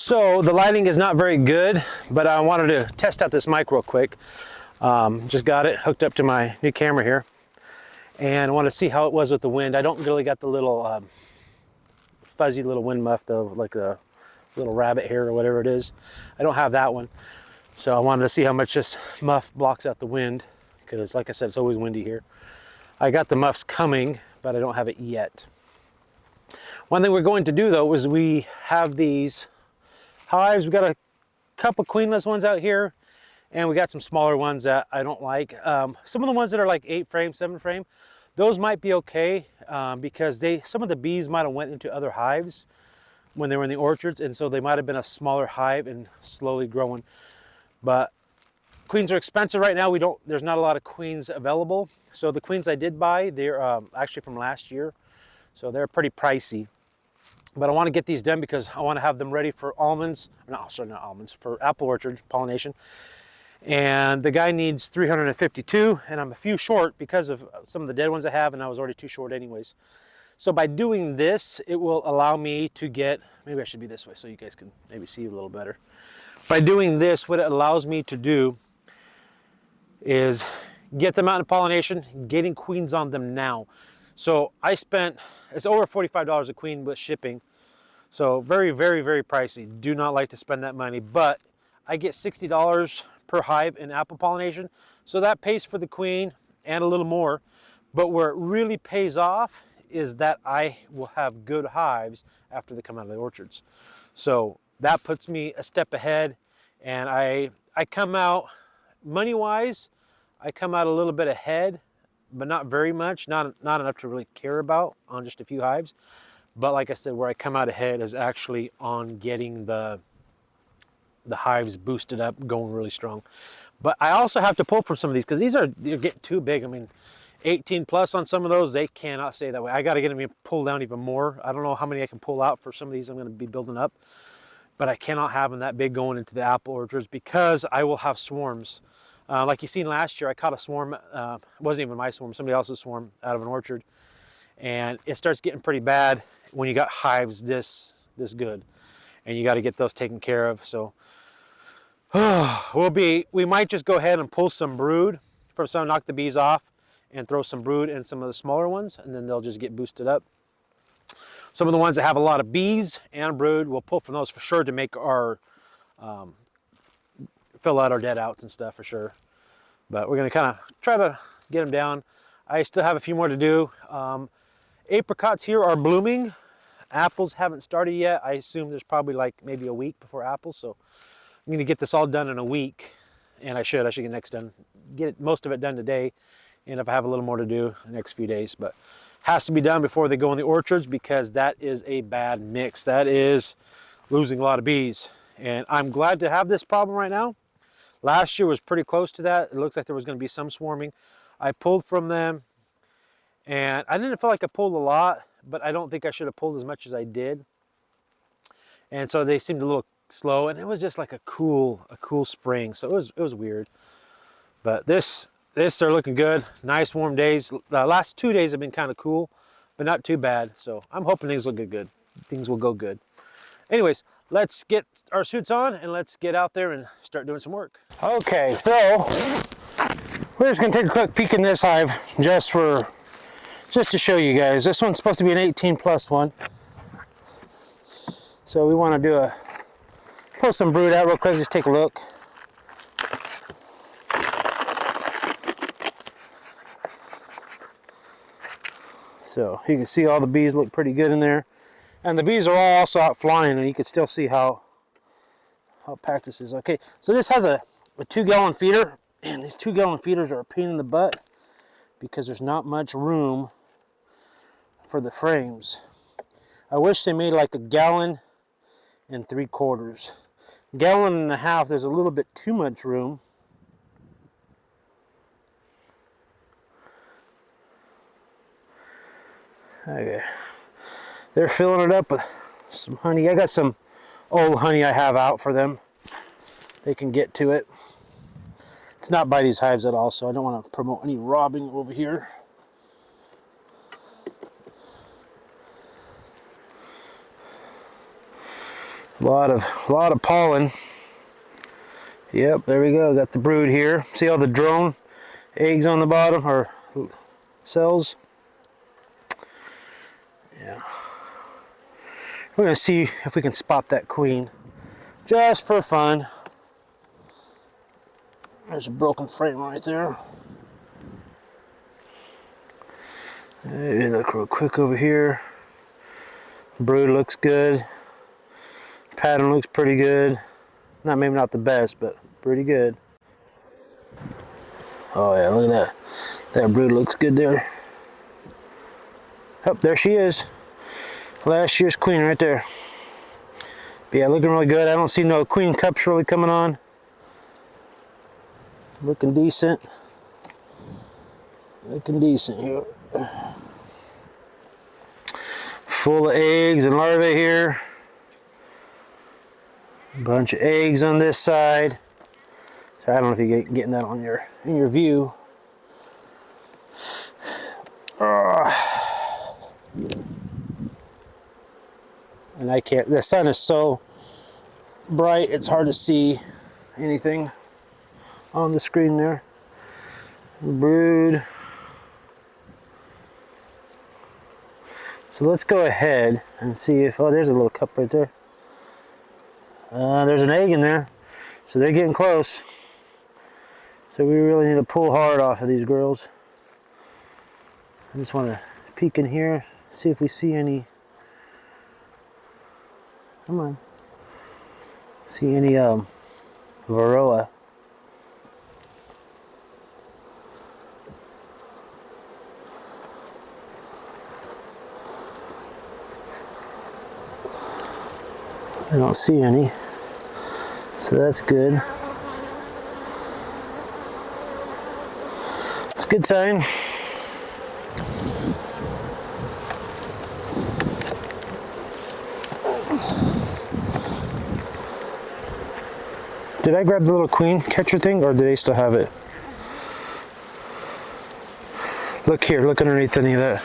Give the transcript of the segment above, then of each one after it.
So the lighting is not very good, but I wanted to test out this mic real quick. Just got it hooked up to my new camera here, and I want to see how it was with the wind. I don't really got the little fuzzy little wind muff though, like the little rabbit hair or whatever it is. I don't have that one. So I wanted to see how much this muff blocks out the wind, because like I said, it's always windy here. I got the muffs coming, but I don't have it yet. One thing we're going to do though is we have these hives. We got a couple queenless ones out here, and we got some smaller ones that I don't like. Some of the ones that are like 8 frame, 7 frame, those might be okay, because some of the bees might have went into other hives when they were in the orchards, and so they might have been a smaller hive and slowly growing. But queens are expensive right now. There's not a lot of queens available. So the queens I did buy, they're actually from last year, so they're pretty pricey. But I want to get these done because I want to have them ready for almonds. No, sorry, not almonds, for apple orchard pollination. And the guy needs 352, and I'm a few short because of some of the dead ones I have, and I was already too short anyways. So by doing this, it will allow me to get, maybe I should be this way so you guys can maybe see a little better. By doing this, what it allows me to do is get them out in pollination, getting queens on them now. So I spent, it's over $45 a queen with shipping. So very, very, very pricey. Do not like to spend that money, but I get $60 per hive in apple pollination. So that pays for the queen and a little more. But where it really pays off is that I will have good hives after they come out of the orchards. So that puts me a step ahead, and I come out, money-wise, I come out a little bit ahead, but not very much, not enough to really care about on just a few hives. But like I said, where I come out ahead is actually on getting the hives boosted up, going really strong. But I also have to pull from some of these because they're getting too big. I mean, 18 plus on some of those, they cannot stay that way. I got to get them pulled down even more. I don't know how many I can pull out for some of these I'm going to be building up, but I cannot have them that big going into the apple orchards because I will have swarms. Like you seen last year, I caught a swarm. It wasn't even my swarm, somebody else's swarm out of an orchard. And it starts getting pretty bad when you got hives this good. And you got to get those taken care of. So we might just go ahead and pull some brood from some, knock the bees off, and throw some brood in some of the smaller ones, and then they'll just get boosted up. Some of the ones that have a lot of bees and brood, we'll pull from those for sure to make our, fill out our dead outs and stuff for sure. But we're gonna kind of try to get them down. I still have a few more to do. Apricots here are blooming. Apples haven't started yet. I assume there's probably like maybe a week before apples, so I'm gonna get this all done in a week, and I should get next done, most of it done today. And if I have a little more to do the next few days, but has to be done before they go in the orchards because that is a bad mix. That is losing a lot of bees. And I'm glad to have this problem right now. Last year was pretty close to that. It looks like there was going to be some swarming. I pulled from them, and I didn't feel like I pulled a lot, but I don't think I should have pulled as much as I did. And so they seemed a little slow, and it was just like a cool spring. So it was weird. But they're looking good. Nice warm days. The last 2 days have been kind of cool, but not too bad. So I'm hoping things will get good. Things will go good. Anyways, let's get our suits on and let's get out there and start doing some work. Okay, so we're just gonna take a quick peek in this hive just to show you guys. This one's supposed to be an 18 plus one. So we want to pull some brood out real quick, just take a look. So you can see all the bees look pretty good in there. And the bees are all also out flying, and you can still see how packed this is. Okay, so this has a 2-gallon feeder, and these 2-gallon feeders are a pain in the butt because there's not much room for the frames. I wish they made like 1.75 gallons. 1.5 gallons, there's a little bit too much room. Okay, they're filling it up with some honey. I got some old honey I have out for them. They can get to it. It's not by these hives at all, so I don't want to promote any robbing over here. A lot of pollen. Yep, there we go. Got the brood here. See all the drone eggs on the bottom, or cells? Yeah. We're gonna see if we can spot that queen, just for fun. There's a broken frame right there. Maybe look real quick over here. Brood looks good. Pattern looks pretty good. Maybe not the best, but pretty good. Oh yeah, look at that. That brood looks good there. Oh, there she is. Last year's queen right there. But yeah, looking really good. I don't see no queen cups really coming on. Looking decent. Looking decent here. Full of eggs and larvae here. Bunch of eggs on this side. So I don't know if you're getting that on in your view. And I can't, the sun is so bright it's hard to see anything on the screen there. Brood. So let's go ahead and see if, oh, there's a little cup right there. There's an egg in there. So they're getting close. So we really need to pull hard off of these girls. I just want to peek in here, see if we see any, come on, see any varroa. I don't see any, so that's good. It's a good sign. Did I grab the little queen catcher thing, or do they still have it? Look here, look underneath any of that.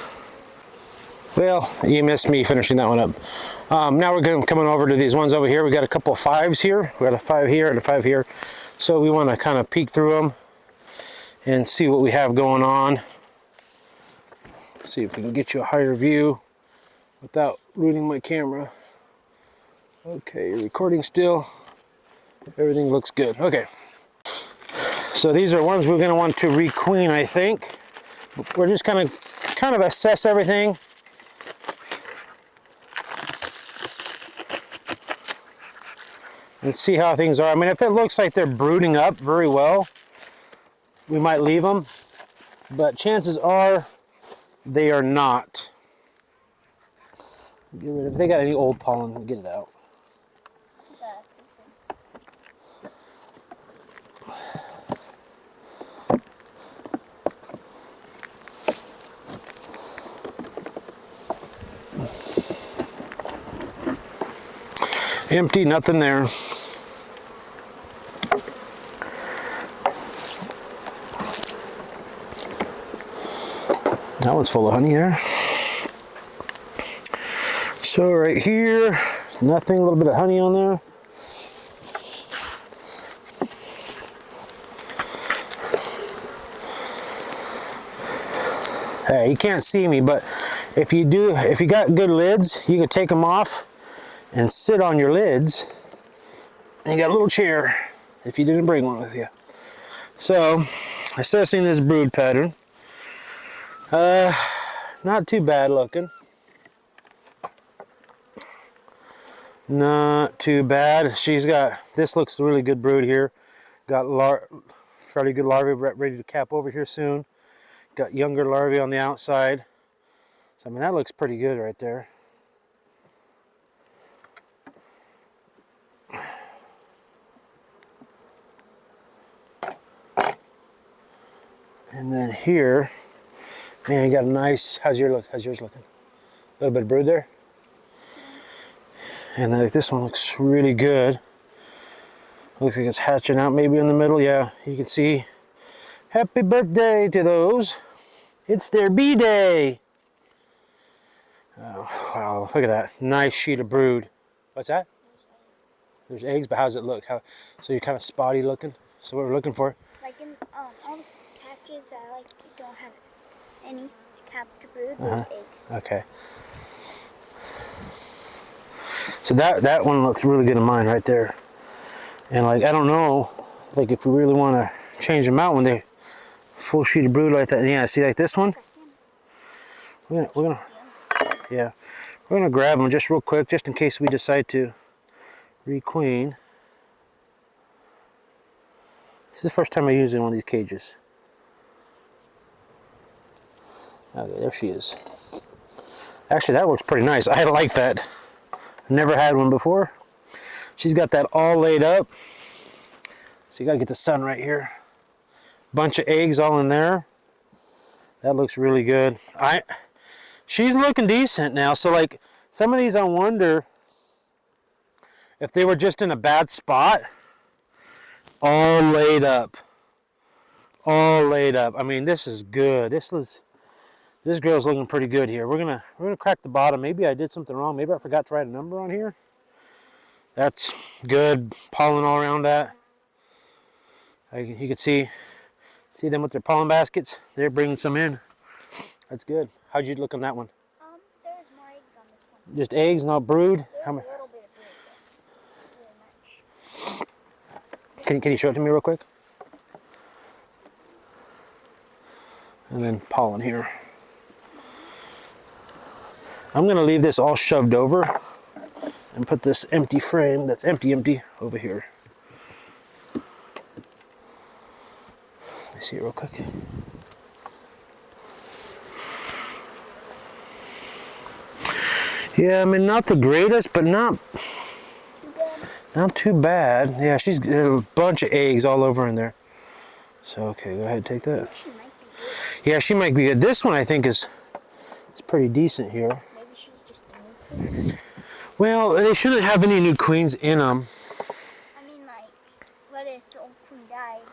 Well, you missed me finishing that one up. Now we're coming over to these ones over here. We got a couple of fives here. We got a 5 here and a 5 here. So we want to kind of peek through them and see what we have going on. See if we can get you a higher view without ruining my camera. Okay, you're recording still. Everything looks good. Okay. So these are ones we're going to want to requeen, I think. We're just kind of assess everything. And see how things are. I mean, if it looks like they're brooding up very well, we might leave them. But chances are they are not. Get rid of, if they got any old pollen, get it out. Empty, nothing there. That one's full of honey there. So right here, nothing, a little bit of honey on there. Hey, you can't see me, but if you got good lids, you can take them off and sit on your lids. And you got a little chair if you didn't bring one with you. So, assessing this brood pattern. Not too bad looking. Not too bad. She's got, this looks really good brood here. Got fairly good larvae ready to cap over here soon. Got younger larvae on the outside. So I mean, that looks pretty good right there. And then here, man, you got a nice, how's yours looking? A little bit of brood there. And then this one looks really good. Looks like it's hatching out maybe in the middle. Yeah, you can see. Happy birthday to those. It's their B-day. Oh, wow, look at that. Nice sheet of brood. What's that? There's eggs, but how's it look? So you're kind of spotty looking. So what we're looking for? Like in all the patches that like don't have any capped brood, there's eggs. Okay. So that one looks really good in mine right there. And like I don't know, like if we really want to change them out when they full sheet of brood like that. Yeah, see like this one. We're gonna yeah, we're gonna grab them just real quick, just in case we decide to requeen. This is the first time I use one of these cages. Okay, there she is. Actually, that works pretty nice. I like that. Never had one before. She's got that all laid up. So you gotta get the sun right here. Bunch of eggs all in there. That looks really good. She's looking decent now. So like some of these, I wonder if they were just in a bad spot. All laid up. All laid up. I mean, this is good. This girl's looking pretty good here. We're gonna crack the bottom. Maybe I did something wrong. Maybe I forgot to write a number on here. That's good. Pollen all around that. You can see them with their pollen baskets. They're bringing some in. That's good. How'd you look on that one? There's more eggs on this one. Just eggs, not brood. There's a little bit of brood, but not very much. Can you show it to me real quick? And then pollen here. I'm gonna leave this all shoved over and put this empty frame that's empty over here. Let me see it real quick. Yeah, I mean, not the greatest, but not too bad. Yeah, there's a bunch of eggs all over in there. So, okay, go ahead and take that. Yeah, she might be good. This one, I think, is pretty decent here. Maybe she's just a new queen. Well, they shouldn't have any new queens in them. I mean, like, what if the old queen died?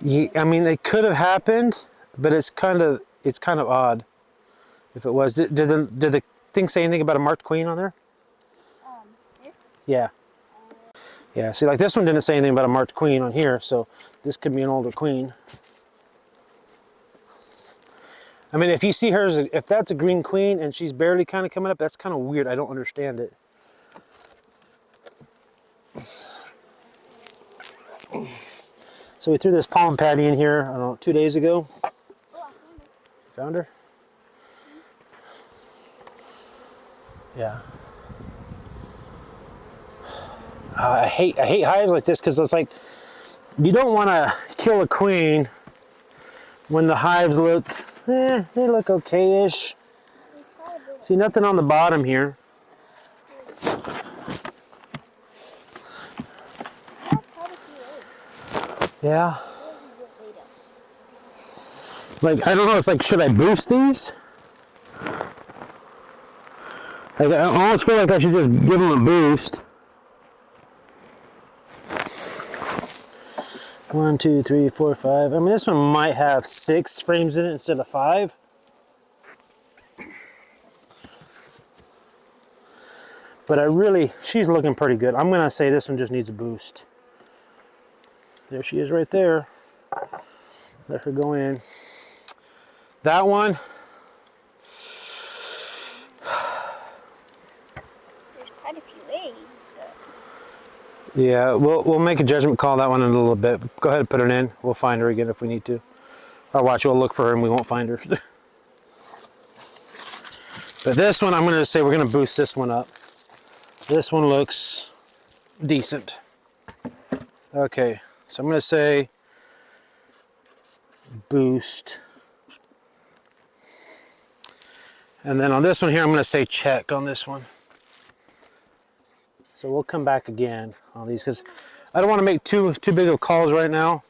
Yeah, I mean, it could have happened, but it's kind of odd. If it was, did the thing say anything about a marked queen on there? This? Yeah. Yeah. See, like this one didn't say anything about a marked queen on here, so this could be an older queen. I mean, if you see hers, if that's a green queen and she's barely kind of coming up, that's kind of weird. I don't understand it. So we threw this pollen patty in here, I don't know, 2 days ago. Oh, I Found her? Yeah. I hate hives like this because it's like you don't want to kill a queen when the hives look, they look okay-ish. See, nothing on the bottom here. Yeah. Like, I don't know, it's like, should I boost these? Like, I almost feel like I should just give them a boost. 1, 2, 3, 4, 5. I mean, this one might have 6 frames in it instead of 5. But she's looking pretty good. I'm gonna say this one just needs a boost. There she is right there. Let her go in. That one. There's quite a few eggs, but... Yeah, we'll make a judgment call on that one in a little bit. Go ahead and put it in. We'll find her again if we need to. Or watch, we'll look for her and we won't find her. But this one, I'm going to say we're going to boost this one up. This one looks decent. Okay, so I'm going to say boost. And then on this one here, I'm going to say check on this one. So we'll come back again on these because I don't want to make too big of calls right now.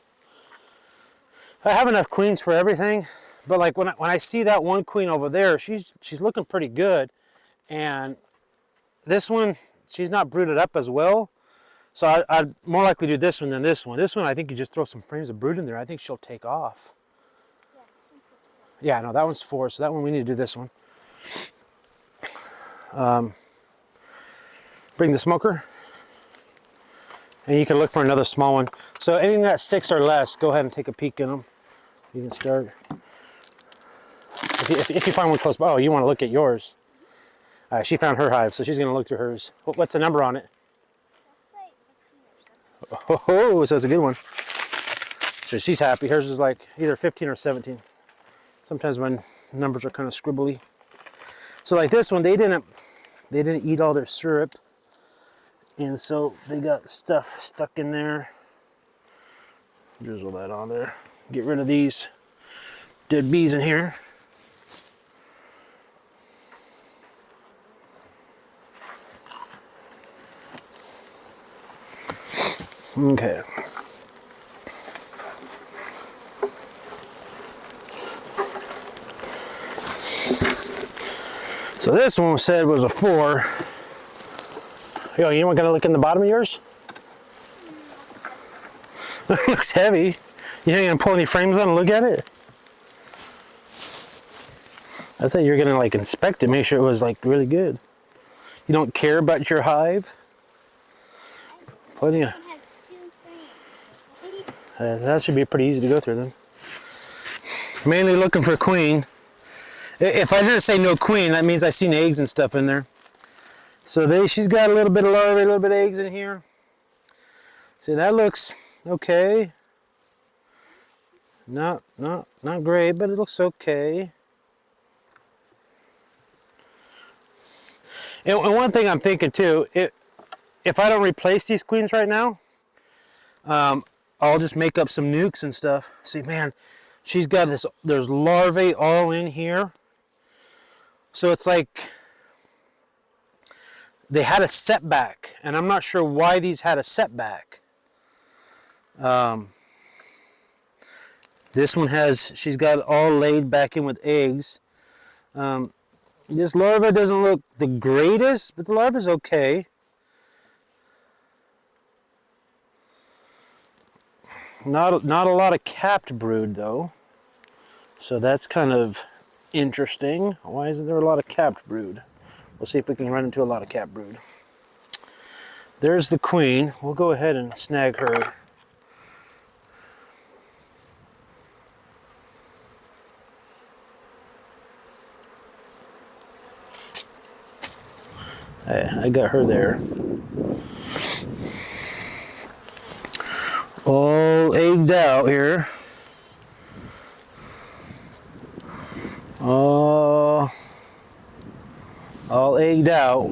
I have enough queens for everything, but like when I see that one queen over there, she's looking pretty good, and this one, she's not brooded up as well. So I'd more likely do this one than this one. This one, I think you just throw some frames of brood in there. I think she'll take off. Yeah, no, that one's 4, so that one we need to do this one. Bring the smoker. And you can look for another small one. So anything that's 6 or less, go ahead and take a peek in them. You can start. If you find one close by, oh, you want to look at yours. She found her hive, so she's going to look through hers. What's the number on it? That's like 15 or something. Oh, so it's a good one. So she's happy. Hers is like either 15 or 17. Sometimes my numbers are kind of scribbly. So like this one, they didn't eat all their syrup, and so they got stuff stuck in there. Drizzle that on there. Get rid of these dead bees in here. Okay. So this one said was a 4. Yo, you weren't gonna look in the bottom of yours? It looks heavy. You ain't gonna pull any frames on and look at it? I thought you were gonna like inspect it, make sure it was like really good. You don't care about your hive? Plenty of. That should be pretty easy to go through then. Mainly looking for queen. If I didn't say no queen, that means I seen eggs and stuff in there. So she's got a little bit of larvae, a little bit of eggs in here. See, that looks okay. Not great, but it looks okay. And one thing I'm thinking too, if I don't replace these queens right now, I'll just make up some nukes and stuff. See, man, she's got this. There's larvae all in here. So it's like they had a setback, and I'm not sure why these had a setback. This one she's got it all laid back in with eggs. This larva doesn't look the greatest, but the larva's okay. Not a lot of capped brood though. So that's kind of interesting. Why isn't there a lot of capped brood? We'll see if we can run into a lot of capped brood. There's the queen. We'll go ahead and snag her. I got her there. All egged out here. All egged out.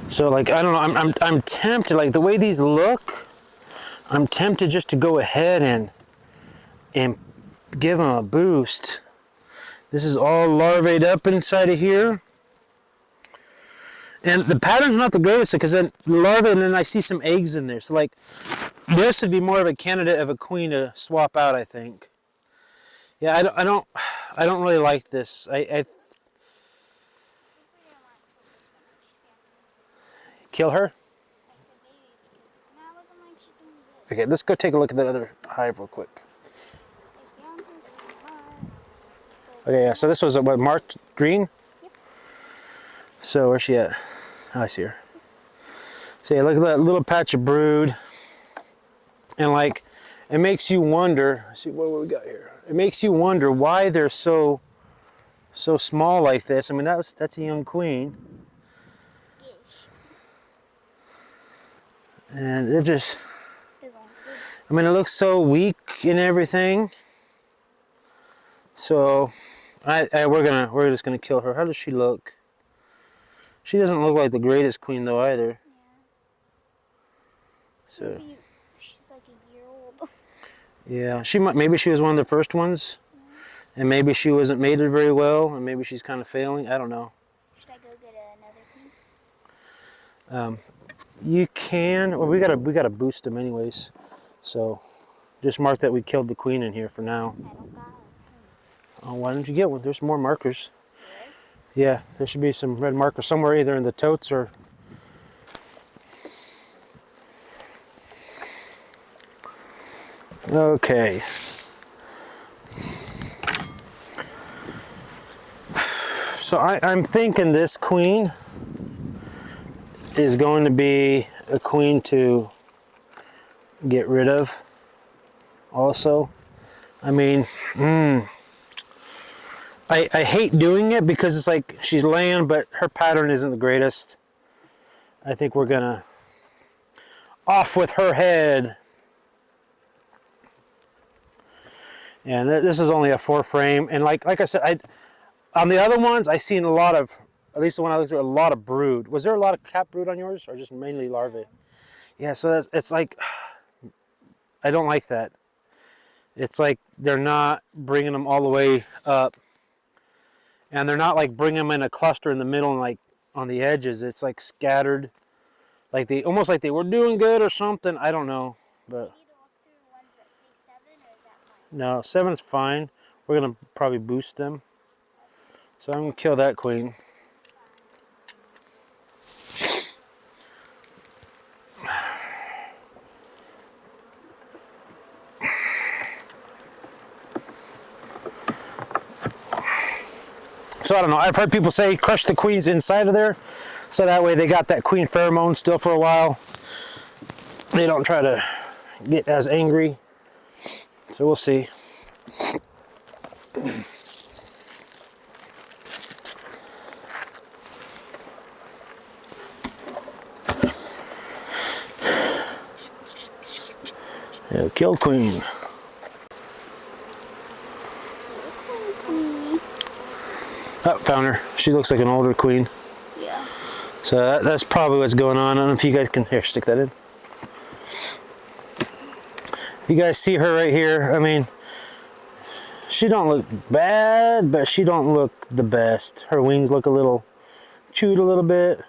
So like, I don't know, I'm tempted, like the way these look, I'm tempted just to go ahead and give them a boost. This is all larvaed up inside of here. And the pattern's not the greatest because then larvae and then I see some eggs in there. So like, this would be more of a candidate of a queen to swap out, I think. Yeah, I don't really like this. Kill her? Okay, let's go take a look at that other hive real quick. Okay, yeah, so this was what, marked green? Yep. So where's she at? Oh, I see her. So yeah, look at that little patch of brood. And like, it makes you wonder, let's see what we got here. It makes you wonder why they're so small like this. I mean, that's a young queen. And they're just, I mean, it looks so weak and everything. So we're just gonna kill her. How does she look? She doesn't look like the greatest queen though either. Yeah. So She's like a year old. yeah, maybe she was one of the first ones, yeah. And maybe she wasn't mated very well, and maybe she's kind of failing. I don't know. Should I go get another queen? You can, or we gotta boost them anyways. So just mark that we killed the queen in here for now. I don't got her. Oh, why don't you get one? There's more markers. Yeah, there should be some red markers somewhere, either in the totes or. Okay. So I'm thinking this queen is going to be a queen to get rid of also. I mean, I hate doing it because it's like she's laying, but her pattern isn't the greatest. I think we're gonna off with her head. And this is only a 4 frame, and like I said, on the other ones I seen a lot of, at least the one I looked at, a lot of brood. Was there a lot of cap brood on yours, or just mainly larvae? Yeah, so it's like, I don't like that. It's like they're not bringing them all the way up, and they're not like bringing them in a cluster in the middle and like on the edges. It's like scattered, like they almost like they were doing good or something. I don't know, but no, 7's fine. We're gonna probably boost them, so I'm gonna kill that queen. So I don't know, I've heard people say crush the queens inside of there, so that way they got that queen pheromone still for a while. They don't try to get as angry. So we'll see. Yeah, killed queen. Oh, found her. She looks like an older queen. Yeah. So that's probably what's going on. I don't know if you guys can, here, stick that in. You guys see her right here? I mean, she don't look bad, but she don't look the best. Her wings look a little chewed a little bit.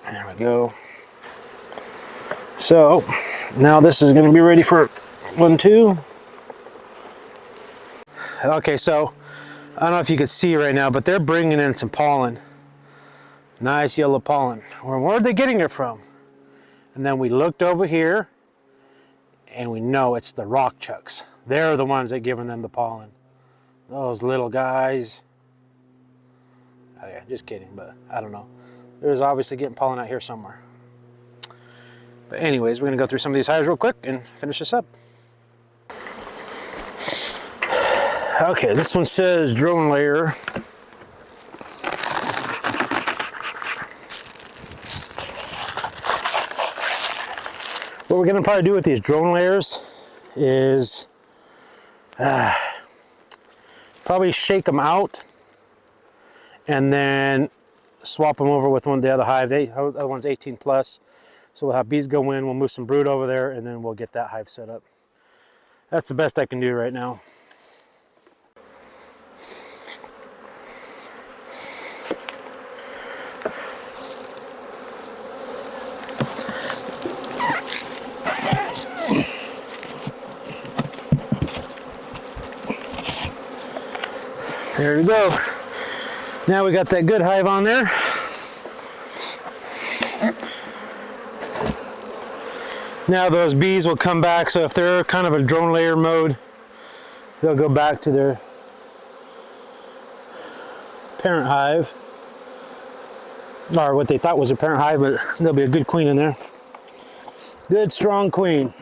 There we go. So now this is going to be ready for 1, 2. Okay, so I don't know if you can see right now, but they're bringing in some pollen. Nice yellow pollen. Where are they getting it from? And then we looked over here, and we know it's the rock chucks. They're the ones that giving them the pollen. Those little guys. Oh yeah, just kidding, but I don't know. There's obviously getting pollen out here somewhere. But anyways, we're gonna go through some of these hives real quick and finish this up. Okay, this one says drone layer. What we're gonna probably do with these drone layers is probably shake them out and then swap them over with one of the other hive. The other one's 18 plus. So we'll have bees go in, we'll move some brood over there, and then we'll get that hive set up. That's the best I can do right now. There we go. Now we got that good hive on there. Now those bees will come back, so if they're kind of a drone layer mode, they'll go back to their parent hive, or what they thought was a parent hive, but there'll be a good queen in there. Good strong queen.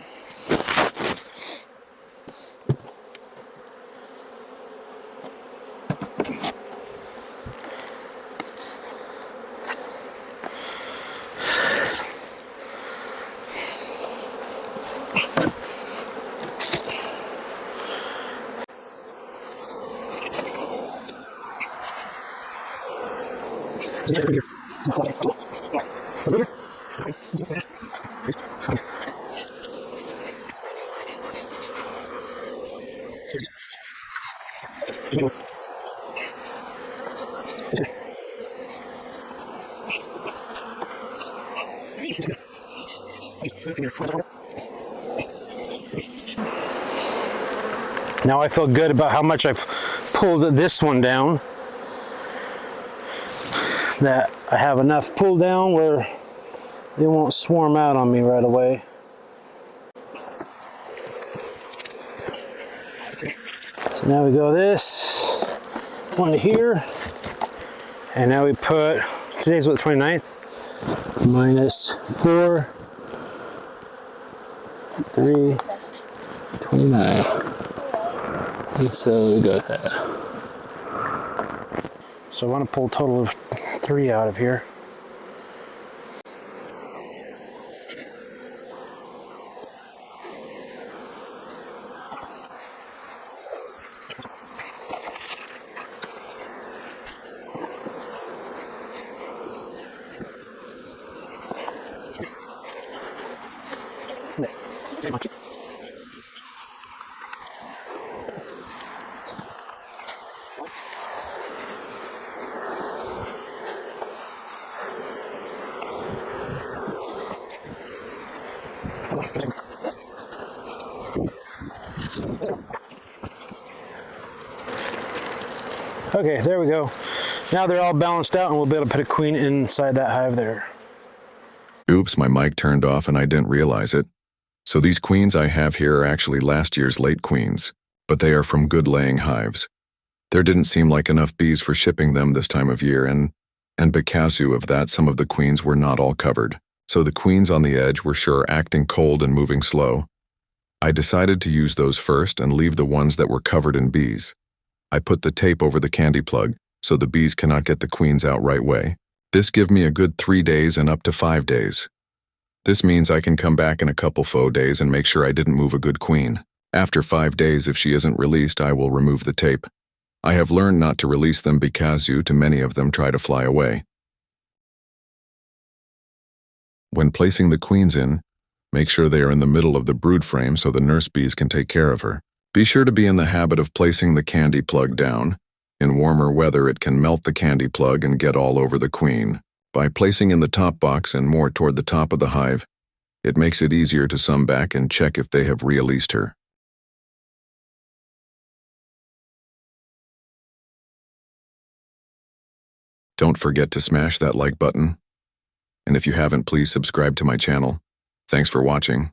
Now I feel good about how much I've pulled this one down, that I have enough pulled down where they won't swarm out on me right away. So now we go this, one here. And now we put, today's what, 29th? -4, 3, 29. And so we got that. So I want to pull a total of 3 out of here. Okay, there we go. Now they're all balanced out and we'll be able to put a queen inside that hive there. Oops, my mic turned off and I didn't realize it. So these queens I have here are actually last year's late queens, but they are from good laying hives. There didn't seem like enough bees for shipping them this time of year, and because of that, some of the queens were not all covered. So the queens on the edge were sure acting cold and moving slow. I decided to use those first and leave the ones that were covered in bees. I put the tape over the candy plug so the bees cannot get the queens out right way. This give me a good 3 days and up to 5 days. This means I can come back in a couple faux days and make sure I didn't move a good queen. After 5 days, if she isn't released, I will remove the tape. I have learned not to release them because too many of them try to fly away. When placing the queens in, make sure they are in the middle of the brood frame so the nurse bees can take care of her. Be sure to be in the habit of placing the candy plug down. In warmer weather, it can melt the candy plug and get all over the queen. By placing in the top box and more toward the top of the hive, it makes it easier to sum back and check if they have released her. Don't forget to smash that like button. And if you haven't, please subscribe to my channel. Thanks for watching.